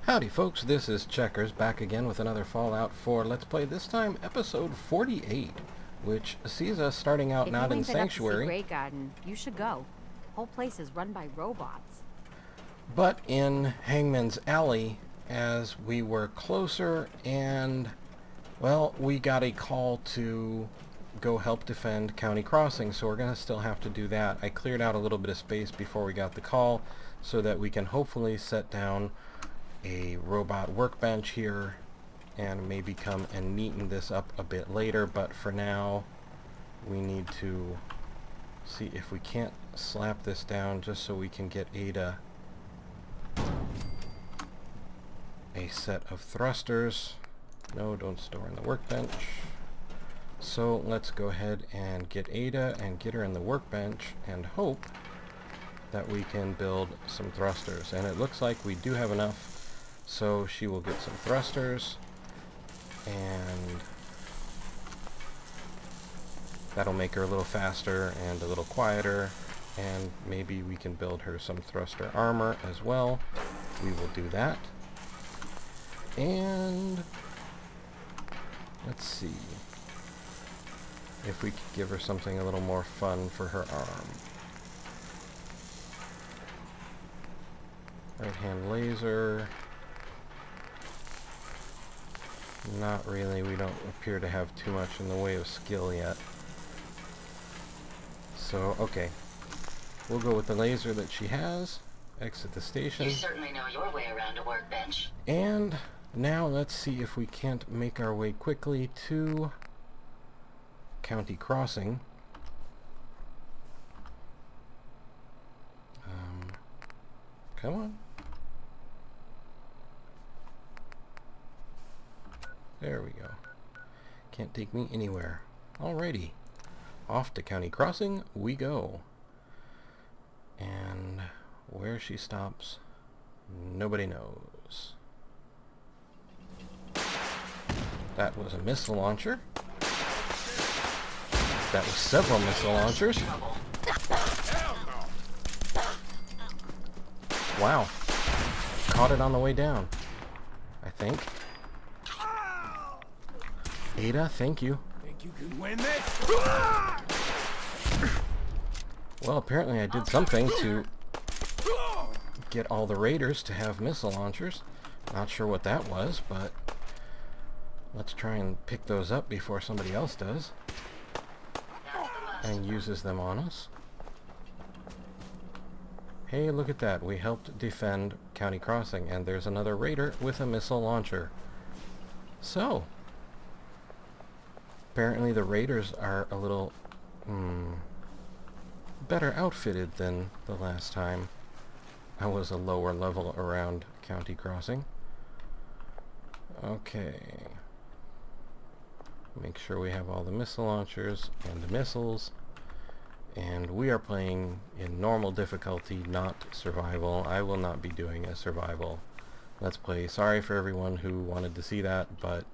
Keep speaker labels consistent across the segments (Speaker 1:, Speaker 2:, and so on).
Speaker 1: Howdy folks, this is Checkers back again with another Fallout 4 Let's Play, this time episode 48, which sees us starting out not in Sanctuary,
Speaker 2: Grey Garden, you should go. Whole place is run by robots.
Speaker 1: but in Hangman's Alley, as we were closer and, well, we got a call to go help defend County Crossing, so we're going to still have to do that. I cleared out a little bit of space before we got the call so that we can hopefully set down a robot workbench here and maybe come and neaten this up a bit later, but for now we need to see if we can't slap this down just so we can get Ada a set of thrusters. No, don't store in the workbench. So let's go ahead and get Ada and get her in the workbench and hope that we can build some thrusters, and it looks like we do have enough. So she will get some thrusters, and that'll make her a little faster and a little quieter, and maybe we can build her some thruster armor as well. We will do that. And let's see if we could give her something a little more fun for her arm. Right hand laser. Not really, we don't appear to have too much in the way of skill yet. So, okay. We'll go with the laser that she has. Exit the station.
Speaker 3: You certainly know your way around a workbench.
Speaker 1: And now let's see if we can't make our way quickly to County Crossing. Come on. There we go. Can't take me anywhere. Alrighty. Off to County Crossing we go. And where she stops, nobody knows. That was a missile launcher. That was several missile launchers. Wow. Caught it on the way down, I think. Ada, thank you.
Speaker 4: Think you can win this?
Speaker 1: Well, apparently I did something to get all the raiders to have missile launchers. Not sure what that was, but let's try and pick those up before somebody else does and uses them on us. Hey, look at that. We helped defend County Crossing, and there's another raider with a missile launcher. So, apparently the raiders are a little better outfitted than the last time I was a lower level around County Crossing. Okay. Make sure we have all the missile launchers and the missiles. And we are playing in normal difficulty, not survival. I will not be doing a survival Let's Play. Sorry for everyone who wanted to see that, but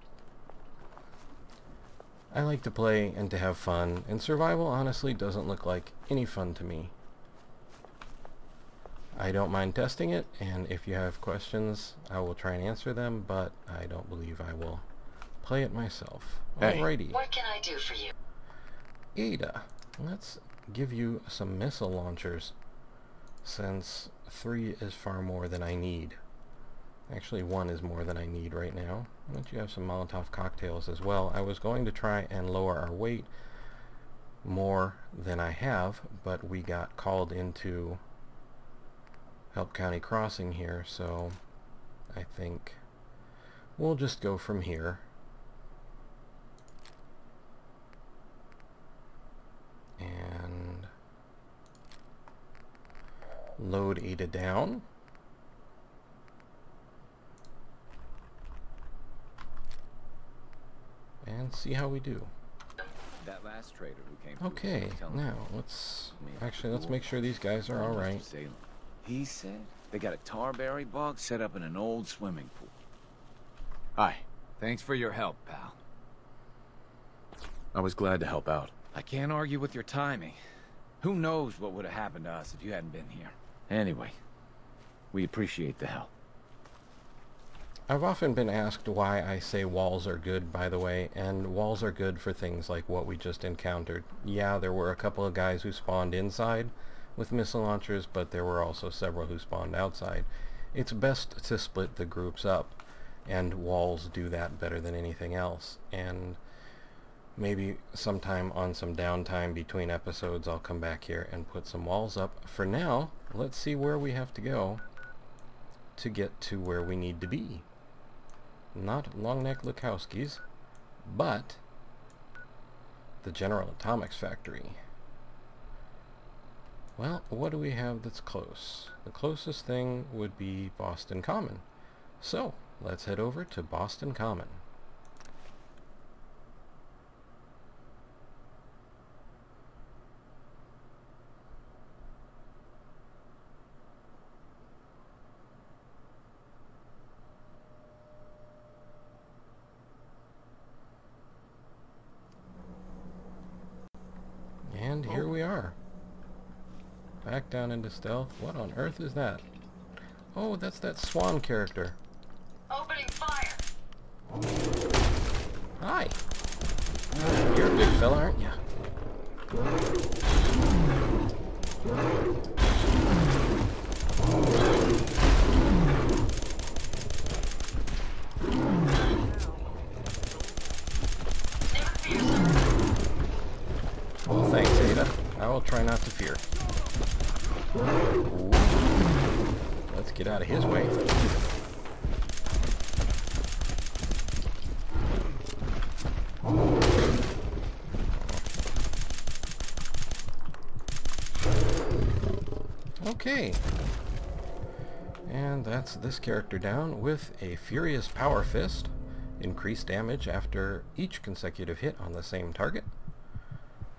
Speaker 1: I like to play and to have fun, and survival honestly doesn't look like any fun to me. I don't mind testing it, and if you have questions, I will try and answer them, but I don't believe I will play it myself.
Speaker 4: Hey.
Speaker 1: Alrighty.
Speaker 3: What can I do for you?
Speaker 1: Ada, let's give you some missile launchers, since 3 is far more than I need. Actually, 1 is more than I need right now. Why don't you have some Molotov cocktails as well? I was going to try and lower our weight more than I have, but we got called into help County Crossing here, so I think we'll just go from here. And load Ada down. And see how we do.
Speaker 4: That last trader who came
Speaker 1: Okay, now let's make sure these guys are alright.
Speaker 4: He said they got a tarberry bog set up in an old swimming pool. Hi. Thanks for your help, pal.
Speaker 5: I was glad to help out.
Speaker 4: I can't argue with your timing. Who knows what would have happened to us if you hadn't been here. Anyway, we appreciate the help.
Speaker 1: I've often been asked why I say walls are good, by the way, and walls are good for things like what we just encountered. Yeah, there were a couple of guys who spawned inside with missile launchers, but there were also several who spawned outside. It's best to split the groups up, and walls do that better than anything else. And maybe sometime on some downtime between episodes I'll come back here and put some walls up. For now, let's see where we have to go to get to where we need to be. Not Longneck Lukowski's, but the General Atomics Factory. Well, what do we have that's close? The closest thing would be Boston Common. So, let's head over to Boston Common. And here we are. Back down into stealth. What on earth is that? Oh, that's that Swan character.
Speaker 3: Opening fire!
Speaker 1: Hi! You're a big fella, aren't you? Well, thanks, Ada. I will try not to fear. Ooh. Let's get out of his way. Okay. And that's this character down with a Furious Power Fist. Increased damage after each consecutive hit on the same target.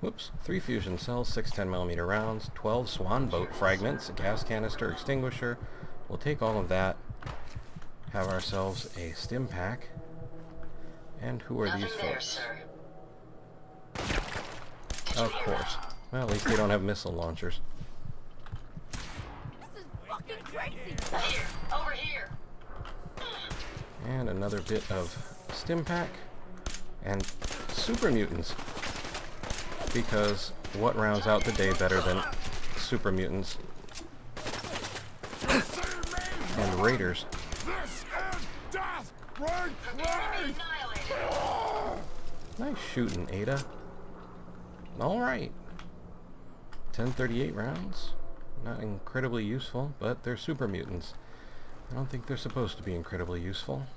Speaker 1: Whoops. 3 fusion cells, 6 10mm rounds, 12 Swan boat fragments, a gas canister extinguisher. We'll take all of that. Have ourselves a stim pack. And who are
Speaker 3: Nothing
Speaker 1: these
Speaker 3: there,
Speaker 1: folks?
Speaker 3: sir.
Speaker 1: Of course. Well, at least they don't have missile launchers.
Speaker 2: This is fucking crazy!
Speaker 3: Here, over here.
Speaker 1: And another bit of stim pack. And super mutants. Because what rounds out the day better than super mutants and raiders?
Speaker 4: This is death! Break
Speaker 3: Prepare to be annihilated.
Speaker 1: Nice shooting, Ada. Alright. 1038 rounds. Not incredibly useful, but they're super mutants. I don't think they're supposed to be incredibly useful.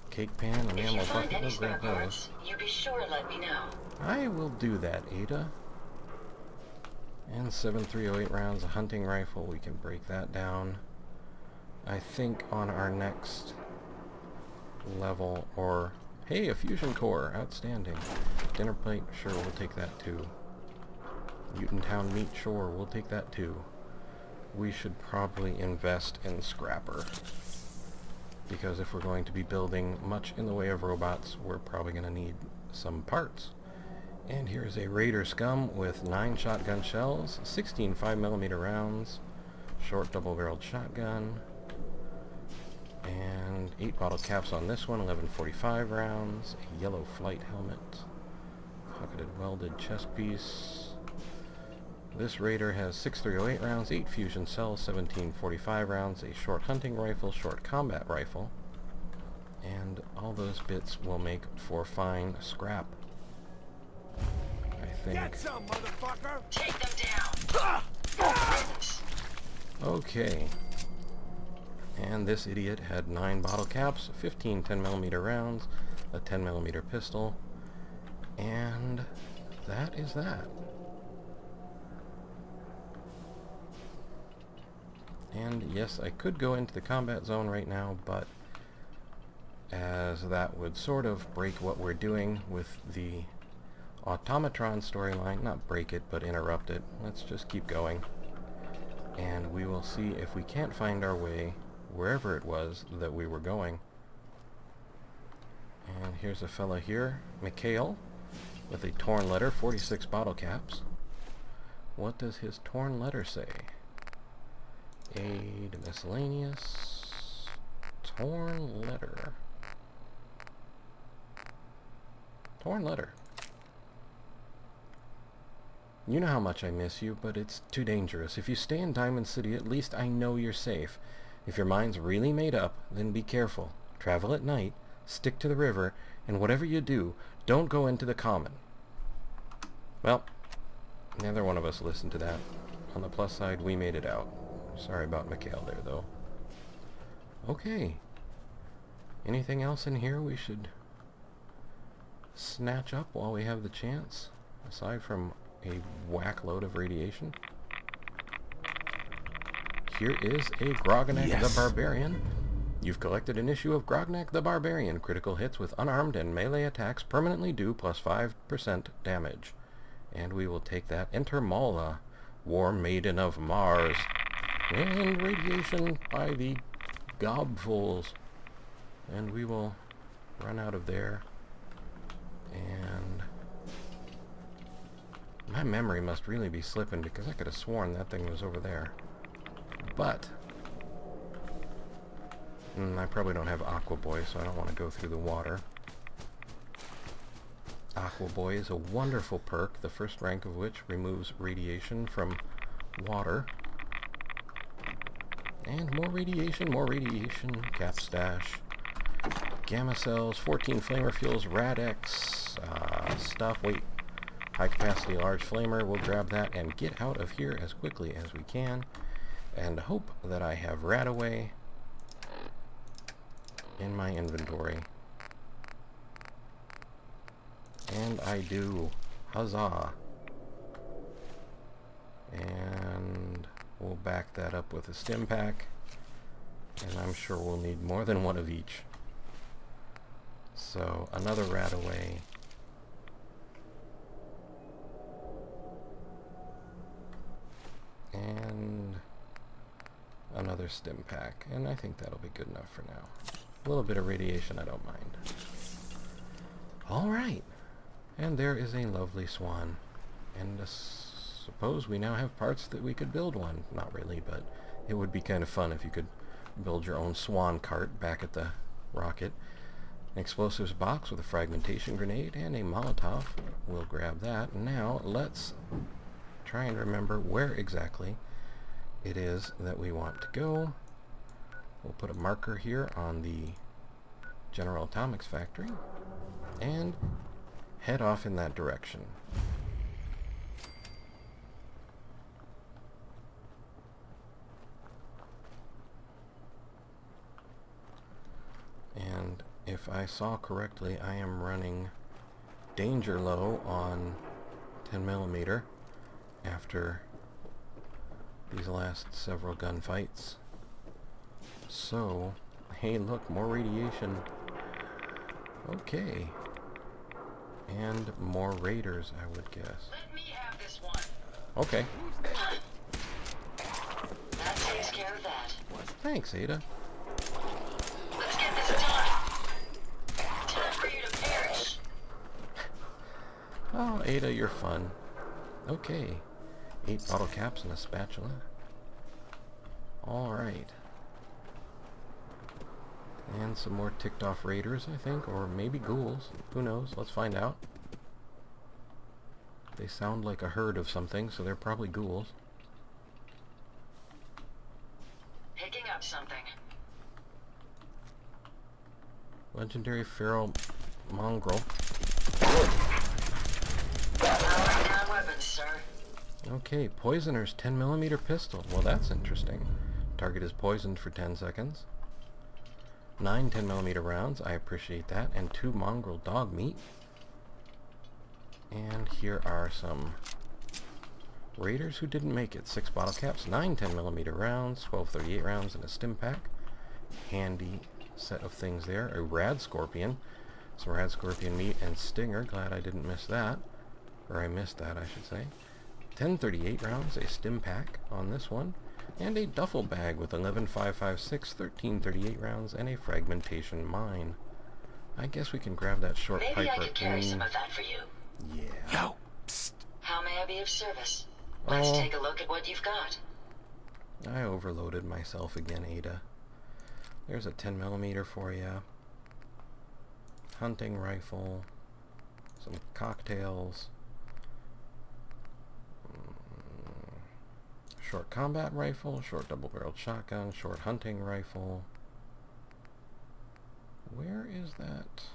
Speaker 1: Cake pan,
Speaker 3: If you
Speaker 1: enamel
Speaker 3: find
Speaker 1: bucket,
Speaker 3: any
Speaker 1: we'll
Speaker 3: spare
Speaker 1: grab those.
Speaker 3: parts, you be sure to let me know.
Speaker 1: I will do that, Ada. And 7308 rounds, a hunting rifle, we can break that down. I think on our next level, or hey, a fusion core, outstanding. Dinner plate, sure, we'll take that too. Mutant Town meat, sure, we'll take that too. We should probably invest in Scrapper, because if we're going to be building much in the way of robots, we're probably going to need some parts. And here's a Raider Scum with 9 shotgun shells, 16 5mm rounds, short double-barreled shotgun, and 8 bottle caps on this one, 1145 rounds, a yellow flight helmet, pocketed welded chest piece. This Raider has 6308 rounds, 8 fusion cells, 1745 rounds, a short hunting rifle, short combat rifle, and all those bits will make for fine scrap. I think.
Speaker 4: Get some, motherfucker!
Speaker 3: Take them down.
Speaker 1: Okay. And this idiot had 9 bottle caps, 15 10mm rounds, a 10mm pistol, and that is that. And yes, I could go into the combat zone right now, but as that would sort of break what we're doing with the Automatron storyline, not break it, but interrupt it. Let's just keep going. And we will see if we can't find our way wherever it was that we were going. And here's a fella here, Mikhail, with a torn letter, 46 bottle caps. What does his torn letter say? Aid miscellaneous, Torn letter. Torn letter. You know how much I miss you, but it's too dangerous. If you stay in Diamond City, at least I know you're safe. If your mind's really made up, then be careful. Travel at night, stick to the river, and whatever you do, don't go into the common. Well, neither one of us listened to that. On the plus side, we made it out. Sorry about Mikhail there, though. Okay. Anything else in here we should snatch up while we have the chance? Aside from a whack load of radiation. Here is a Grognak the Barbarian. You've collected an issue of Grognak the Barbarian. Critical hits with unarmed and melee attacks permanently do plus 5% damage. And we will take that. Enter Mala, War Maiden of Mars. And radiation by the gobfuls. And we will run out of there. And my memory must really be slipping because I could have sworn that thing was over there. But I probably don't have Aqua Boy, so I don't want to go through the water. Aqua Boy is a wonderful perk, the first rank of which removes radiation from water. And more radiation, cap stash. Gamma cells, 14 flamer fuels, Rad-X stuff. Wait, high capacity large flamer. We'll grab that and get out of here as quickly as we can. And hope that I have Radaway in my inventory. And I do. Huzzah. And we'll back that up with a stim pack. And I'm sure we'll need more than one of each. So, another Radaway. And another stim pack. And I think that'll be good enough for now. A little bit of radiation, I don't mind. Alright. And there is a lovely Swan. And suppose we now have parts that we could build one. Not really, but it would be kind of fun if you could build your own Swan cart back at the rocket. An explosives box with a fragmentation grenade and a Molotov. We'll grab that. Now, let's try and remember where exactly it is that we want to go. We'll put a marker here on the General Atomics factory and head off in that direction. And if I saw correctly, I am running danger low on 10mm after these last several gunfights. So, hey look, more radiation. Okay. And more raiders, I would guess.
Speaker 3: Let me have this one.
Speaker 1: Okay.
Speaker 3: That takes care of that.
Speaker 1: Thanks, Ada.
Speaker 3: Let's get this done. Time for you to perish.
Speaker 1: Oh, Ada, you're fun. Okay. 8 bottle caps and a spatula. Alright. And some more ticked off raiders, I think, or maybe ghouls. Who knows? Let's find out. They sound like a herd of something, so they're probably ghouls.
Speaker 3: Picking up something.
Speaker 1: Legendary feral mongrel.
Speaker 3: Powering down weapons, sir.
Speaker 1: Okay, Poisoner's 10mm pistol. Well, that's interesting. Target is poisoned for 10 seconds. 9 10mm rounds, I appreciate that, and 2 mongrel dog meat. And here are some raiders who didn't make it. 6 bottle caps, 9 10mm rounds, 12 38 rounds, and a stim pack. Handy set of things there. A rad scorpion, some rad scorpion meat and stinger. Glad I didn't miss that. Or I missed that, I should say. 10 38 rounds, a stim pack on this one. And a duffel bag with 11 5.56, 13 38 rounds, and a fragmentation mine. I guess we can grab that short
Speaker 3: Maybe
Speaker 1: piper.
Speaker 3: I could carry some of that for you.
Speaker 1: Yeah.
Speaker 4: Yo, psst.
Speaker 3: How may I be of service? Let's take a look at what you've got.
Speaker 1: I overloaded myself again, Ada. There's a 10mm for you. Hunting rifle. Some cocktails. Short combat rifle, short double-barreled shotgun, short hunting rifle. Where is that?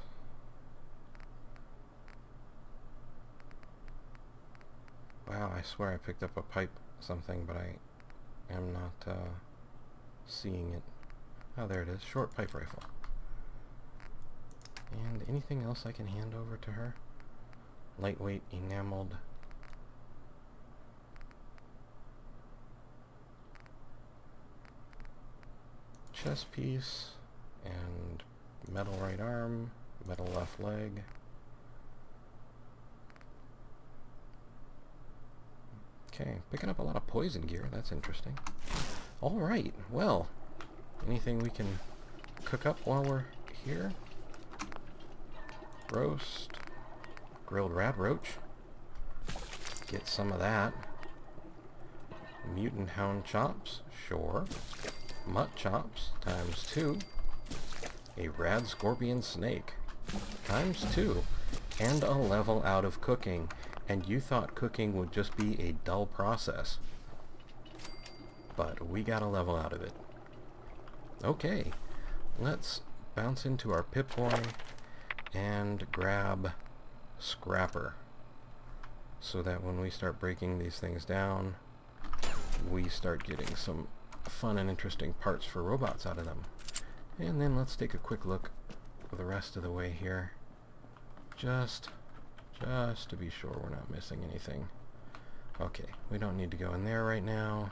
Speaker 1: Wow, I swear I picked up a pipe something, but I am not seeing it. Oh, there it is. Short pipe rifle. And anything else I can hand over to her? Lightweight enameled. Chest piece and metal right arm, metal left leg. Okay, picking up a lot of poison gear. That's interesting. Alright, well, anything we can cook up while we're here? Roast. Grilled rad roach. Get some of that. Mutant hound chops. Sure. Mutt chops. ×2. A rad scorpion snake. ×2. And a level out of cooking. And you thought cooking would just be a dull process. But we got a level out of it. Okay. Let's bounce into our Pip-Boy and grab Scrapper. So that when we start breaking these things down, we start getting some fun and interesting parts for robots out of them. And then let's take a quick look the rest of the way here. Just to be sure we're not missing anything. Okay, we don't need to go in there right now.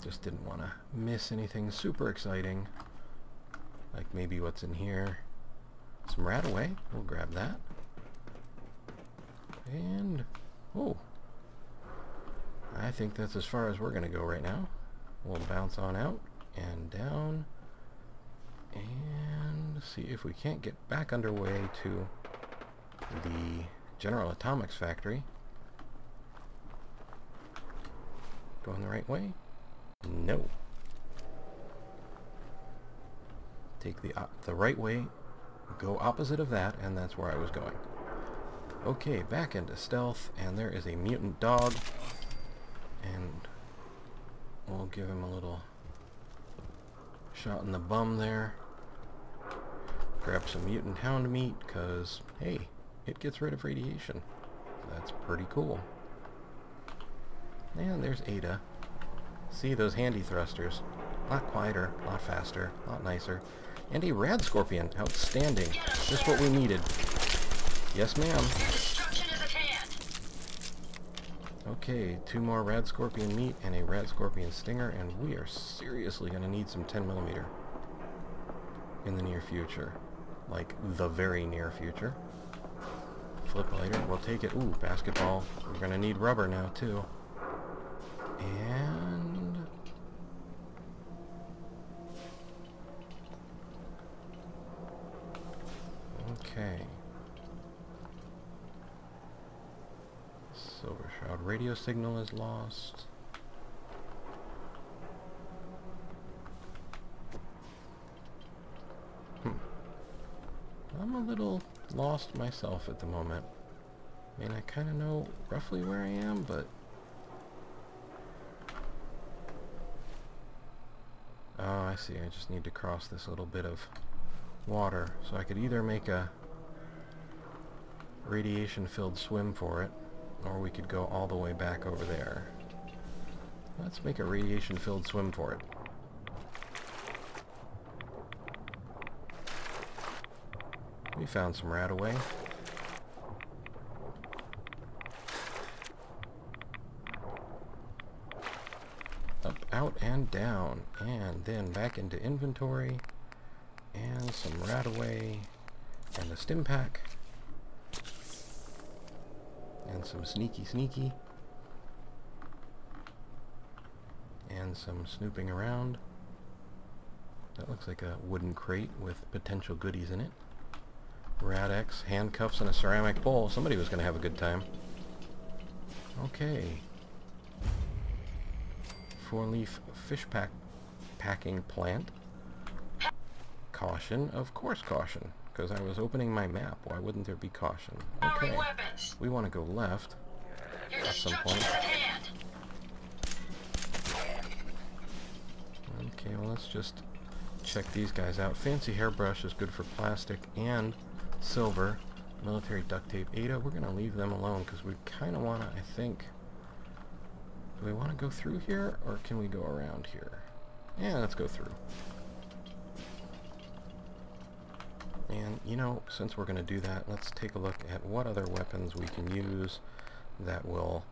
Speaker 1: Just didn't want to miss anything super exciting. Like maybe what's in here. Some Radaway. We'll grab that. And, oh, I think that's as far as we're going to go right now. We'll bounce on out and down and see if we can't get back underway to the General Atomics factory. Going the right way? No. Take the right way, go opposite of that, and that's where I was going. Okay, back into stealth, and there is a mutant dog, and we'll give him a little shot in the bum there. Grab some mutant hound meat, because, hey, it gets rid of radiation. That's pretty cool. And there's Ada. See those handy thrusters. A lot quieter, a lot faster, a lot nicer. And a rad scorpion. Outstanding. Just what we needed. Yes, ma'am.
Speaker 3: Destruction is at hand.
Speaker 1: Okay, 2 more rad scorpion meat and a rad scorpion stinger, and we are seriously going to need some 10mm in the near future. Like, the very near future. Flip lighter, we'll take it. Ooh, basketball. We're going to need rubber now, too. And... okay. Silver Shroud radio signal is lost. I'm a little lost myself at the moment. I mean, I kind of know roughly where I am, but... oh, I see. I just need to cross this little bit of water. So I could either make a radiation-filled swim for it, or we could go all the way back over there. Let's make a radiation-filled swim for it. We found some Radaway. Up, out, and down. And then back into inventory. And some Radaway. And a stim pack. And some sneaky. And some snooping around. That looks like a wooden crate with potential goodies in it. Rad-X, handcuffs, and a ceramic bowl. Somebody was going to have a good time. Okay. 4-leaf fish pack packing plant. Caution, of course caution, because I was opening my map. Why wouldn't there be caution? Okay,
Speaker 3: Weapons.
Speaker 1: we want to go left
Speaker 3: Your
Speaker 1: at some
Speaker 3: destruction
Speaker 1: point.
Speaker 3: is at hand.
Speaker 1: Okay, well let's just check these guys out. Fancy hairbrush is good for plastic and silver. Military duct tape. Ada, we're going to leave them alone because we kind of want to, I think... Do we want to go through here, or can we go around here? Yeah, let's go through. And, you know, since we're going to do that, let's take a look at what other weapons we can use that will...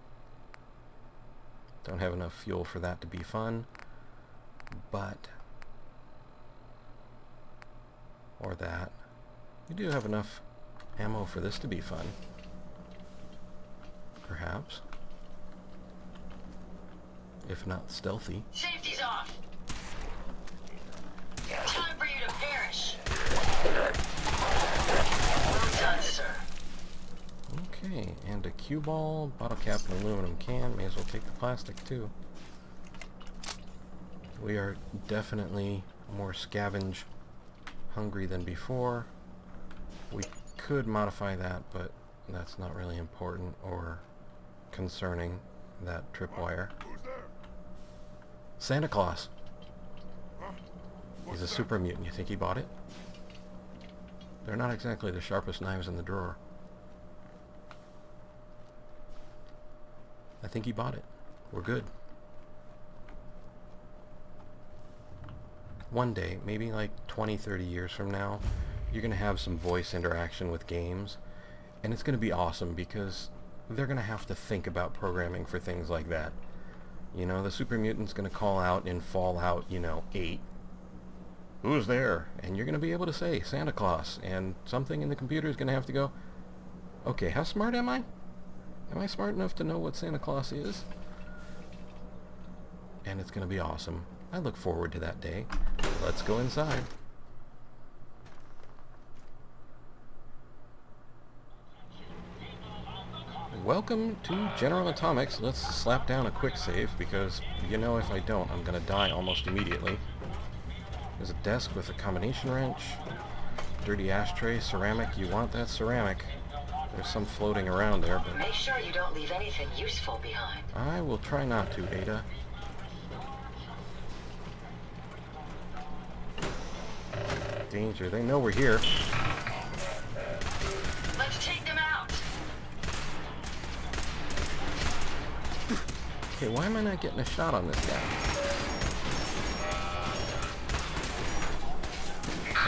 Speaker 1: Don't have enough fuel for that to be fun, but... Or that. We do have enough ammo for this to be fun. Perhaps. If not stealthy.
Speaker 3: Safety's off. Time for you to perish. Well done, sir.
Speaker 1: Okay, and a cue ball, bottle cap, and aluminum can. May as well take the plastic too. We are definitely more scavenge hungry than before. We could modify that, but that's not really important or concerning, that tripwire. Santa Claus! He's a super mutant. You think he bought it? They're not exactly the sharpest knives in the drawer. I think he bought it. We're good. One day, maybe like 20, 30 years from now, you're going to have some voice interaction with games, and it's going to be awesome because they're going to have to think about programming for things like that. You know, the super mutant's going to call out in Fallout, you know, 8. Who's there? And you're going to be able to say, Santa Claus, and something in the computer is going to have to go, okay, how smart am I? Am I smart enough to know what Santa Claus is? And it's going to be awesome. I look forward to that day. Let's go inside. Welcome to General Atomics. Let's slap down a quick save because, you know, if I don't, I'm going to die almost immediately. There's a desk with a combination wrench, dirty ashtray, ceramic. You want that ceramic. There's some floating around there, but...
Speaker 3: Make sure you don't leave anything useful behind.
Speaker 1: I will try not to, Ada. Danger. They know we're here.
Speaker 3: Let's take them out.
Speaker 1: Okay, why am I not getting a shot on this guy?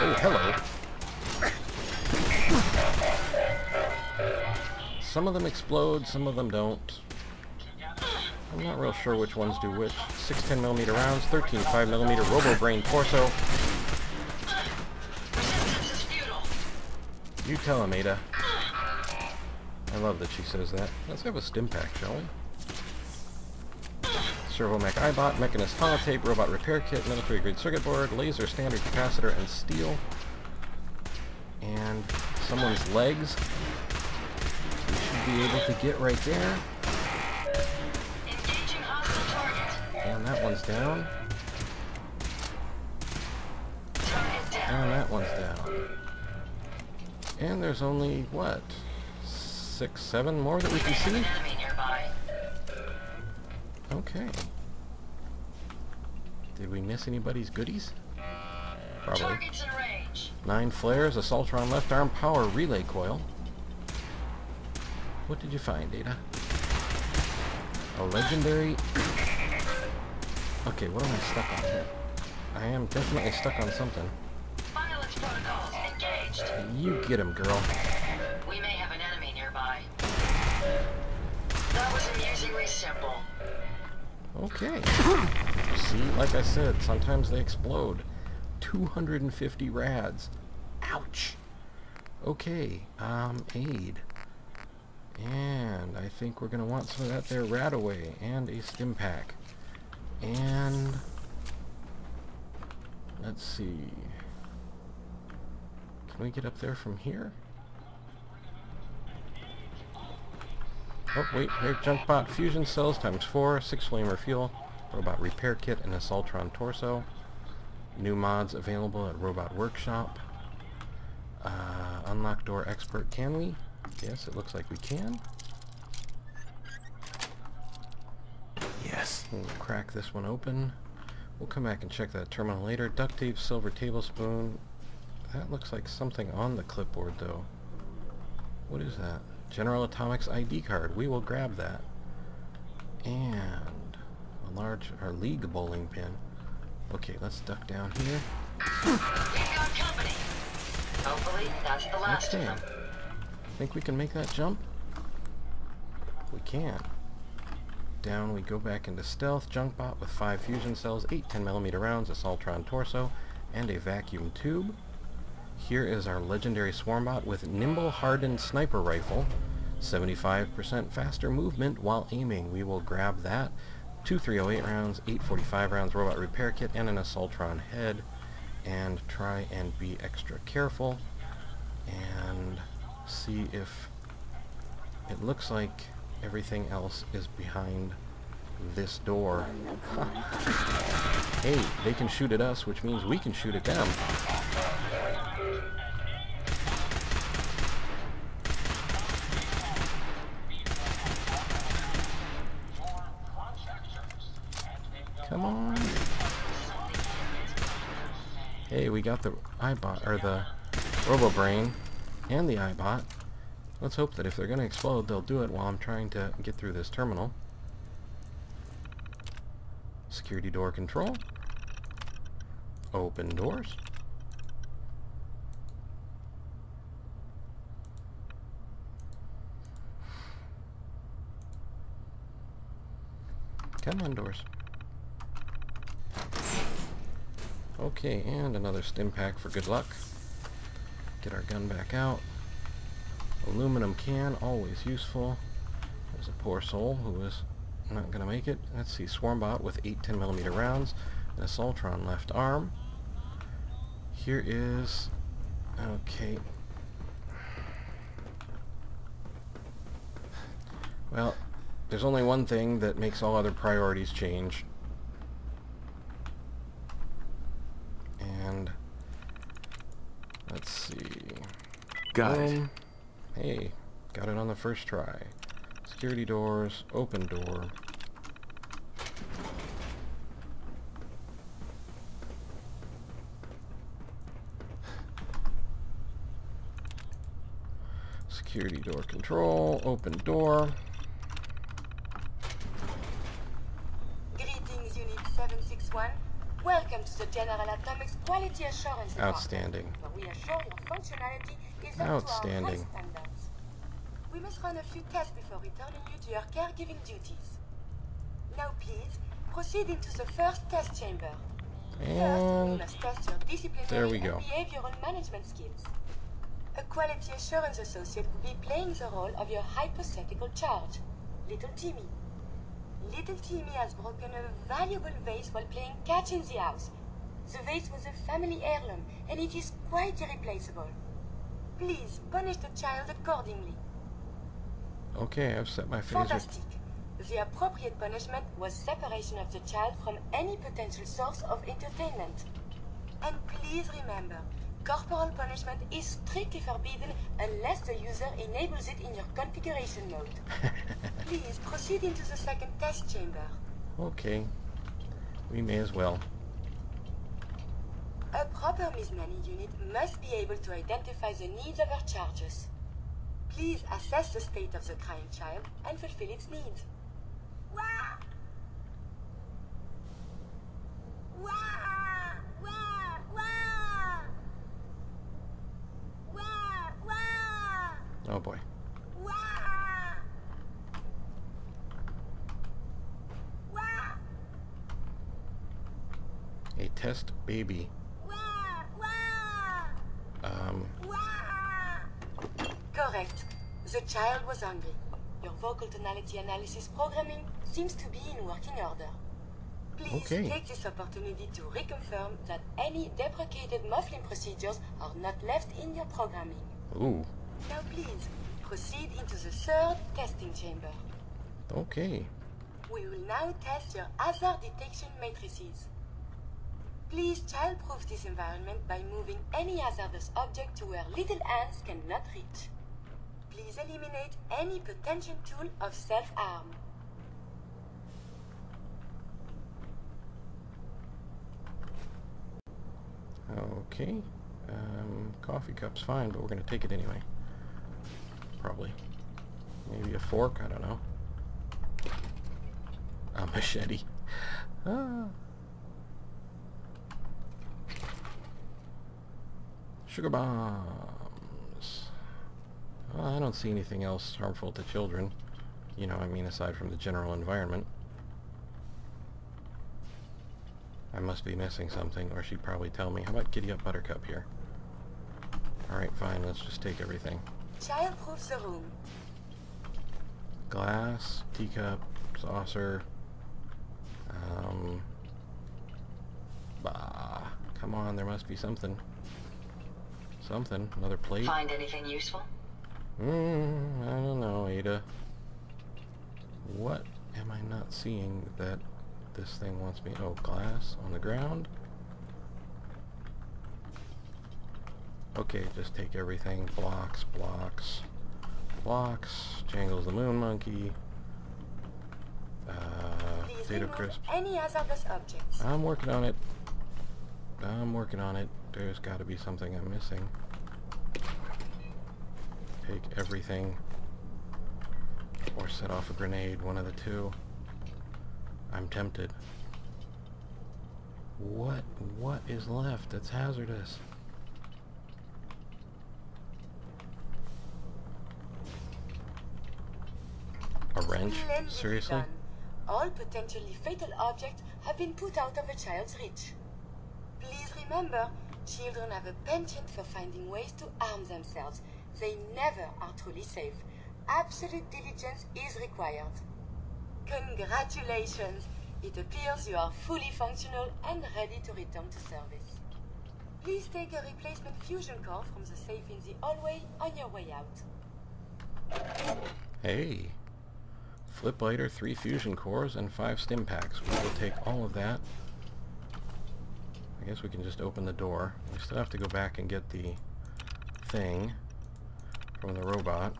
Speaker 1: Oh, hello. Some of them explode, some of them don't. I'm not real sure which ones do which. 6 10mm rounds, 13 5mm robo-brain torso.
Speaker 3: Resistance is futile.
Speaker 1: You tell him, Ada. I love that she says that. Let's have a stim pack, shall we? Servo Mech iBot, Mechanist holotape, robot repair kit, military grade circuit board, laser standard capacitor, and steel. And someone's legs. We should be able to get right there.
Speaker 3: Engaging hostile target.
Speaker 1: And that one's down.
Speaker 3: Target down.
Speaker 1: And that one's down. And there's only, what? 6, 7 more that we can see?
Speaker 3: Enemy nearby.
Speaker 1: Okay. Did we miss anybody's goodies? Probably.
Speaker 3: Targets in range.
Speaker 1: 9 flares, a Assaultron left arm power relay coil. What did you find, Ada? A legendary... Okay, what am I stuck on here? I am definitely stuck on something.
Speaker 3: Violence protocols engaged.
Speaker 1: You get him, girl.
Speaker 3: We may have an enemy nearby. That was amusingly simple.
Speaker 1: Okay. See, like I said, sometimes they explode. 250 rads. Ouch. Okay, aid. And I think we're going to want some of that there rad away. And a stim pack. And... let's see. Can we get up there from here? Oh, wait, here, junk bot, fusion cells times 4, 6 flamer fuel, robot repair kit, and Assaultron torso. New mods available at Robot Workshop. Unlock door expert, can we? Yes, it looks like we can.
Speaker 4: Yes.
Speaker 1: We'll crack this one open. We'll come back and check that terminal later. Duct tape, silver tablespoon. That looks like something on the clipboard though. What is that? General Atomics ID card. We will grab that. And a large, our league bowling pin. Okay, let's duck down here.
Speaker 3: You got company. Hopefully, that's the last of
Speaker 1: Okay.
Speaker 3: them.
Speaker 1: Think we can make that jump? We can. Down we go back into stealth. Junk bot with 5 fusion cells, 8 10mm rounds, a Saltron torso, and a vacuum tube. Here is our legendary swarm bot with nimble hardened sniper rifle. 75% faster movement while aiming. We will grab that. 2 308 rounds, 8 45 rounds, robot repair kit, and an Assaultron head. And try and be extra careful. And see if it looks like everything else is behind this door. Hey, they can shoot at us, which means we can shoot at them. Come on. Hey, we got the iBot, or the RoboBrain and the iBot. Let's hope that if they're going to explode, they'll do it while I'm trying to get through this terminal. Security door control. Open doors. Come on, doors. Okay, and another stim pack for good luck. Get our gun back out. Aluminum can, always useful. There's a poor soul who is not going to make it. Let's see, Swarmbot with 8 10mm rounds, and a Assaultron left arm. Here is... okay. Well, there's only one thing that makes all other priorities change. And... let's see...
Speaker 4: Got it.
Speaker 1: Hey, got it on the first try. Security doors, open door. Security door control, open door.
Speaker 5: Greetings, Unit 761. Welcome to the General Atomics Quality Assurance Department,
Speaker 1: Outstanding.
Speaker 5: where we assure your functionality is up to our high
Speaker 1: Outstanding.
Speaker 5: standards. We must run a few tests before returning you to your caregiving duties. Now please, proceed into the first test chamber. First, we
Speaker 1: And
Speaker 5: must test your
Speaker 1: there
Speaker 5: disciplinary
Speaker 1: we
Speaker 5: and
Speaker 1: go.
Speaker 5: behavioral management skills. A quality assurance associate will be playing the role of your hypothetical charge, Little Timmy. Little Timmy has broken a valuable vase while playing catch in the house. The vase was a family heirloom, and it is quite irreplaceable. Please punish the child accordingly.
Speaker 1: okay, I've set my phaser.
Speaker 5: Fantastic. The appropriate punishment was separation of the child from any potential source of entertainment. And please remember, corporal punishment is strictly forbidden unless the user enables it in your configuration mode. Please proceed into the second test chamber.
Speaker 1: Okay, we may as well.
Speaker 5: A proper Miss Nanny unit must be able to identify the needs of her charges. Please assess the state of the crying child and fulfill its needs. Wah! Wah! Wah! Wah! Wah! Wah!
Speaker 1: Oh boy.
Speaker 5: Wah! Wah!
Speaker 1: A test baby.
Speaker 5: Wah! Wah! Wah! Correct. The child was hungry. Your vocal tonality analysis programming seems to be in working order. Please
Speaker 1: Okay.
Speaker 5: take this opportunity to reconfirm that any deprecated muffling procedures are not left in your programming.
Speaker 1: Ooh,
Speaker 5: Now please, proceed into the third testing chamber.
Speaker 1: okay.
Speaker 5: We will now test your hazard detection matrices. Please child-proof this environment by moving any hazardous object to where little hands cannot reach. Please eliminate any potential tool of self-harm.
Speaker 1: Okay. Coffee cup's fine, but we're going to take it anyway. Probably. Maybe a fork, I don't know. A machete. Ah. Sugar bombs. Well, I don't see anything else harmful to children. You know, I mean, aside from the general environment. I must be missing something, or she'd probably tell me. How about giddy up Buttercup here? Alright, fine, let's just take everything.
Speaker 5: Child-proof the room.
Speaker 1: Glass, teacup, saucer. Bah. Come on, there must be something. Something. Another plate?
Speaker 3: Find anything useful?
Speaker 1: I don't know, Ada. What am I not seeing that this thing wants me? Oh, glass on the ground. Okay, just take everything. Blocks, blocks, blocks. Jangles the moon monkey.
Speaker 5: Please
Speaker 1: Potato
Speaker 5: remove
Speaker 1: crisps.
Speaker 5: any hazardous objects.
Speaker 1: I'm working on it. I'm working on it. There's got to be something I'm missing. Take everything. Or set off a grenade, one of the two. I'm tempted. What is left that's hazardous? A wrench?
Speaker 5: Splendidly
Speaker 1: Seriously?
Speaker 5: done. All potentially fatal objects have been put out of a child's reach. Please remember, children have a penchant for finding ways to harm themselves. They never are truly safe. Absolute diligence is required. Congratulations! It appears you are fully functional and ready to return to service. Please take a replacement fusion core from the safe in the hallway on your way out.
Speaker 1: Hey. Flip lighter, 3 fusion cores, and 5 stim packs. We will take all of that. I guess we can just open the door. We still have to go back and get the thing from the robot.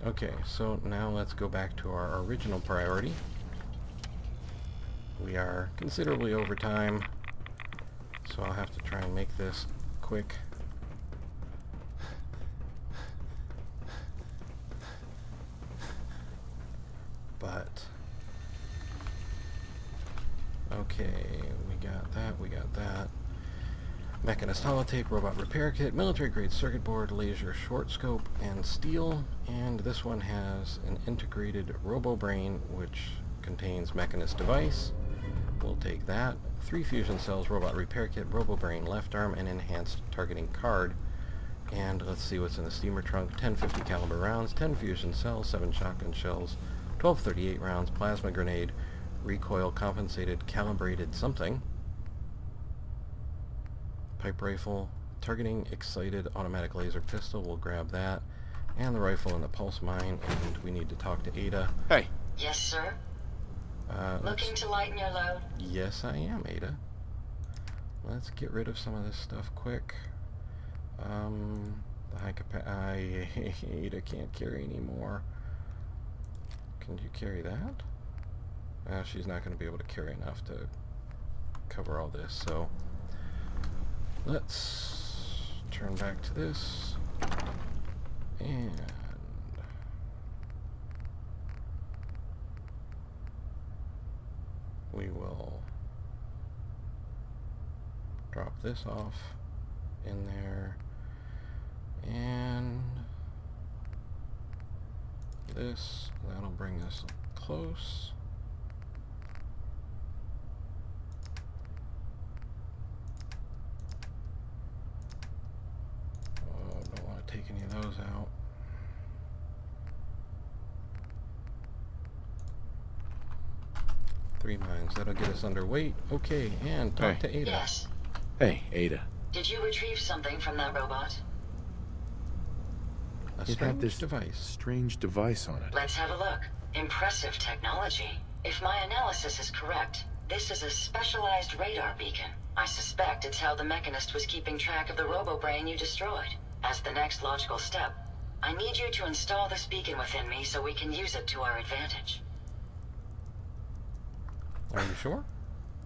Speaker 1: Okay, so now let's go back to our original priority. We are considerably over time, so I'll have to try and make this quick. But okay, we got that. Mechanist holotape, robot repair kit, military grade circuit board, laser short scope, and steel. And this one has an integrated robo brain which contains mechanist device. We'll take that. 3 fusion cells, robot repair kit, robo brain, left arm, and enhanced targeting card. And let's see what's in the steamer trunk. 10 50 caliber rounds, 10 fusion cells, 7 shotgun shells, 12 38 rounds, plasma grenade, recoil compensated calibrated something, pipe rifle, targeting excited automatic laser pistol, we'll grab that, and the rifle and the pulse mine, and we need to talk to Ada.
Speaker 4: Hey.
Speaker 3: Yes, sir? Looking to lighten your load?
Speaker 1: Yes, I am, Ada. Let's get rid of some of this stuff quick. The high capacity... Ada can't carry anymore. Can you carry that? She's not going to be able to carry enough to cover all this, so let's turn back to this, and we will drop this off in there, and this, that'll bring us close. Oh, don't want to take any of those out. Three mines, that'll get us underweight. Okay, and talk to Ada.
Speaker 3: Yes.
Speaker 4: Hey, Ada.
Speaker 3: Did you retrieve something from that robot?
Speaker 1: A
Speaker 4: It had
Speaker 1: strange
Speaker 4: this
Speaker 1: device.
Speaker 4: strange device on it.
Speaker 3: Let's have a look. Impressive technology. If my analysis is correct, this is a specialized radar beacon. I suspect it's how the Mechanist was keeping track of the robo-brain you destroyed. As the next logical step, I need you to install this beacon within me so we can use it to our advantage.
Speaker 1: Are you sure?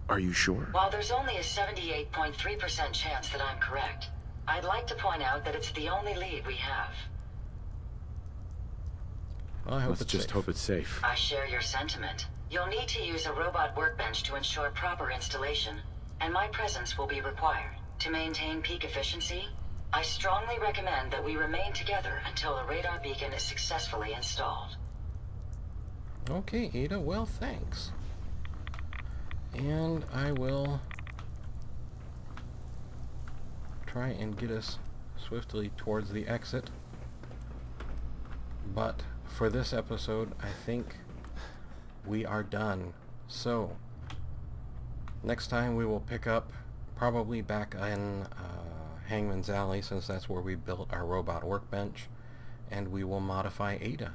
Speaker 6: Are you sure?
Speaker 3: While there's only a 78.3% chance that I'm correct, I'd like to point out that it's the only lead we have.
Speaker 1: Well, I hope
Speaker 6: Let's
Speaker 1: it's
Speaker 6: just
Speaker 1: safe.
Speaker 6: hope it's safe.
Speaker 3: I share your sentiment. You'll need to use a robot workbench to ensure proper installation, and my presence will be required. To maintain peak efficiency, I strongly recommend that we remain together until the radar beacon is successfully installed.
Speaker 1: Okay, Ada, well, thanks. And I will try and get us swiftly towards the exit. But for this episode, I think we are done. So, next time we will pick up probably back in Hangman's Alley, since that's where we built our robot workbench, and we will modify Ada.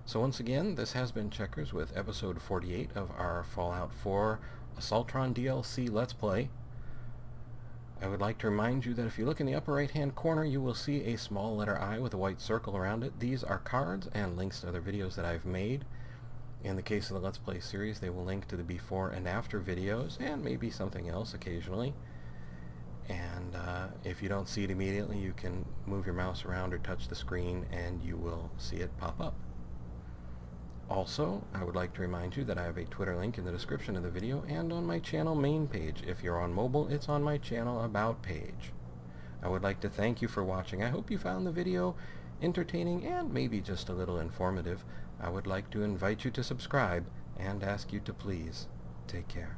Speaker 1: So once again, this has been Checkers with episode 48 of our Fallout 4 Automatron DLC Let's Play. I would like to remind you that if you look in the upper right hand corner, you will see a small letter I with a white circle around it. These are cards and links to other videos that I've made. In the case of the Let's Play series, they will link to the before and after videos, and maybe something else occasionally. And if you don't see it immediately, you can move your mouse around or touch the screen and you will see it pop up. Also, I would like to remind you that I have a Twitter link in the description of the video and on my channel main page. If you're on mobile, it's on my channel About page. I would like to thank you for watching. I hope you found the video entertaining and maybe just a little informative. I would like to invite you to subscribe and ask you to please take care.